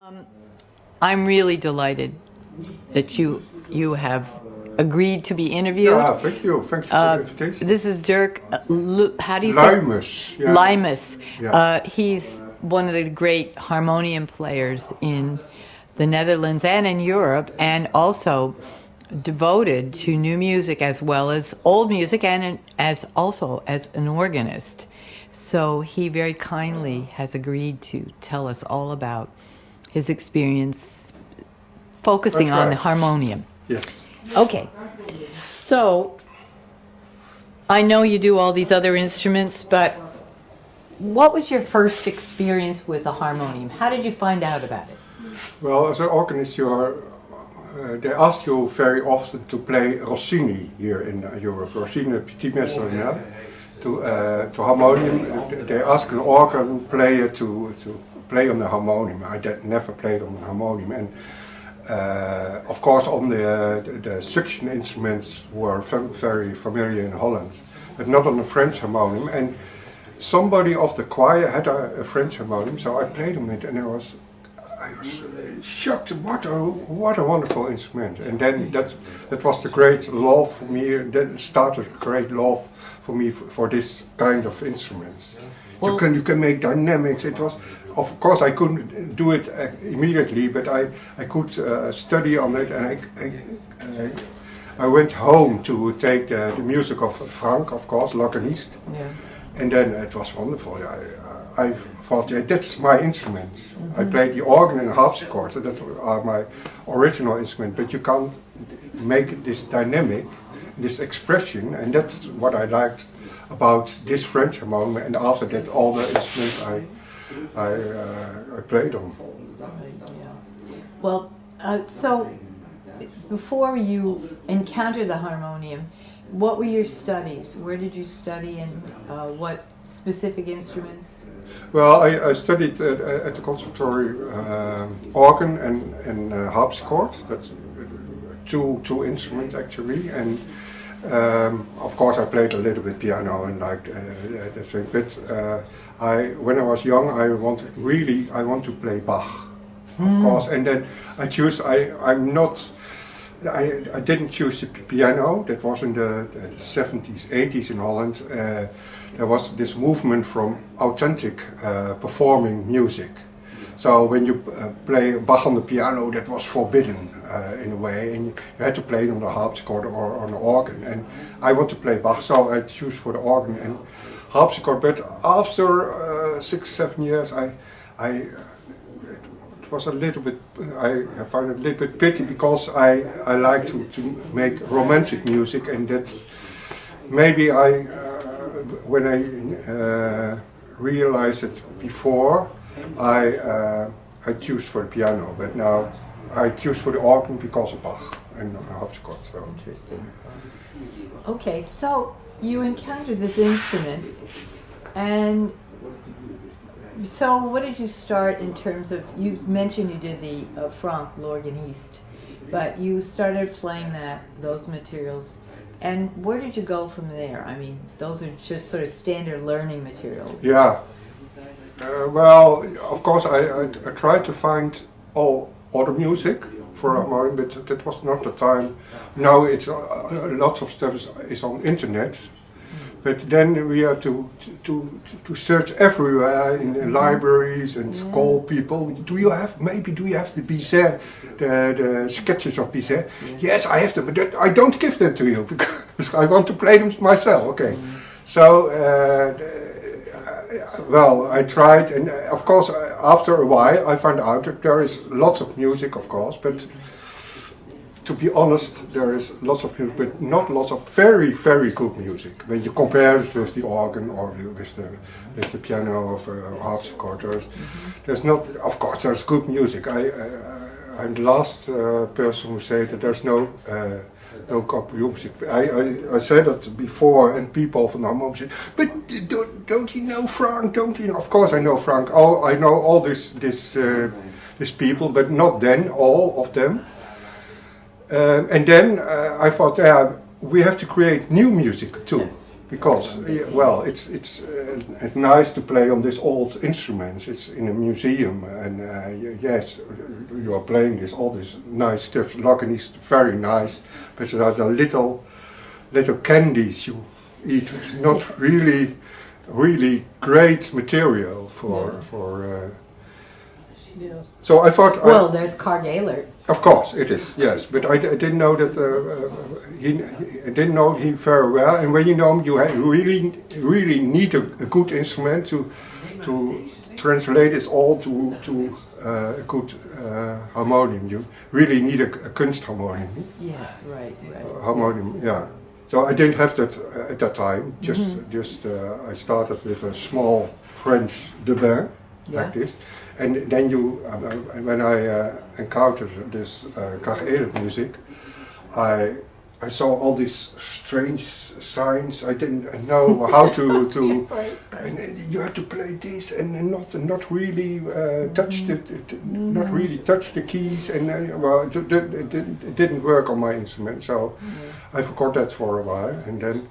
I'm really delighted that you have agreed to be interviewed. Yeah, thank you. Thank you for the invitation. This is Dirk how do you say? Luijmes. Yeah. Luijmes. Yeah. He's one of the great harmonium players in the Netherlands and in Europe, and also devoted to new music as well as old music, and also as an organist. So he very kindly has agreed to tell us all about his experience focusing That's on the right. harmonium. Yes. Okay, so I know you do all these other instruments, but what was your first experience with the harmonium? How did you find out about it? Well, as an organist, they ask you very often to play Rossini here in Europe. Rossini, Petit Maître, to harmonium. They ask an organ player to play on the harmonium. I never played on the harmonium, and of course on the suction instruments were very familiar in Holland, but not on the French harmonium. And somebody of the choir had a French harmonium, so I played on it, and I was shocked. What a wonderful instrument! And then that was the great love for me. Then started a great love for me for this kind of instruments. Well, you can make dynamics. It was, of course, I couldn't do it immediately, but I could study on it, and I went home to take the music of Frank, of course, l'organist, yeah. and then it was wonderful. I thought, yeah, that's my instrument. I played the organ and harpsichord, so that are my original instrument. But you can't make this dynamic, this expression, and that's what I liked about this French harmonium. And after that, all the instruments I played on. Well, so before you encountered the harmonium, what were your studies? Where did you study, and what specific instruments? Well, I studied at the conservatory organ and harpsichord. That's two instruments actually, and of course I played a little bit piano and like that thing. But when I was young, I want to play Bach, of course. And then I didn't choose the piano. That was in the 70s, 80s in Holland. There was this movement from authentic performing music. So when you play Bach on the piano, that was forbidden in a way, and you had to play it on the harpsichord or on the organ. And I want to play Bach, so I choose for the organ and harpsichord. But after 6-7 years, it was a little bit. I found it a little bit pity, because I like to make romantic music, and that maybe when I realized it before, I choose for the piano, but now I choose for the organ because of Bach and harpsichord. So. Interesting. Okay, so you encountered this instrument, and so what did you start in terms of, you mentioned you did the Frank, l'organiste, but you started playing those materials, and where did you go from there? I mean, those are just sort of standard learning materials. Yeah. Well, of course, I tried to find all other music for harmonium, but that was not the time. Now it's lots of stuff is on internet, but then we have to search everywhere in libraries and call people. Do you have the Bizet, the sketches of Bizet? Yes, I have them, but I don't give them to you because I want to play them myself. Okay, so. Well, I tried, and of course, after a while, I found out that there is lots of music, of course, but to be honest, there is lots of music, but not lots of very, very good music. When you compare it with the organ or with the piano or harpsichord, there's not. Of course, there's good music. I'm the last person who say that there's no good music. I said that before, and people from Harmonium said, but don't you know Frank? Don't you know? Of course I know Frank. I know all these people, but not then all of them. And then I thought, we have to create new music too. because well, it's nice to play on these old instruments. It's in a museum, and yes, you are playing all this nice stuff. Locken is very nice, but there are the little candies you eat. It's not really great material for. So I thought. Well, there's Carg Ehlert. Of course, it is, yes, but I didn't know that I didn't know him very well. And when you know him, you really need a good instrument to translate it all to a good harmonium. You really need a Kunstharmonium. Yes, right. Harmonium, yeah. So I didn't have that at that time. Just I started with a small French debin, like this. And then when I encountered this Carg Ehlert music, I saw all these strange signs. I didn't know how to and you had to play this and not really touch not really touch the keys, and well, it didn't work on my instrument. So I forgot that for a while, and then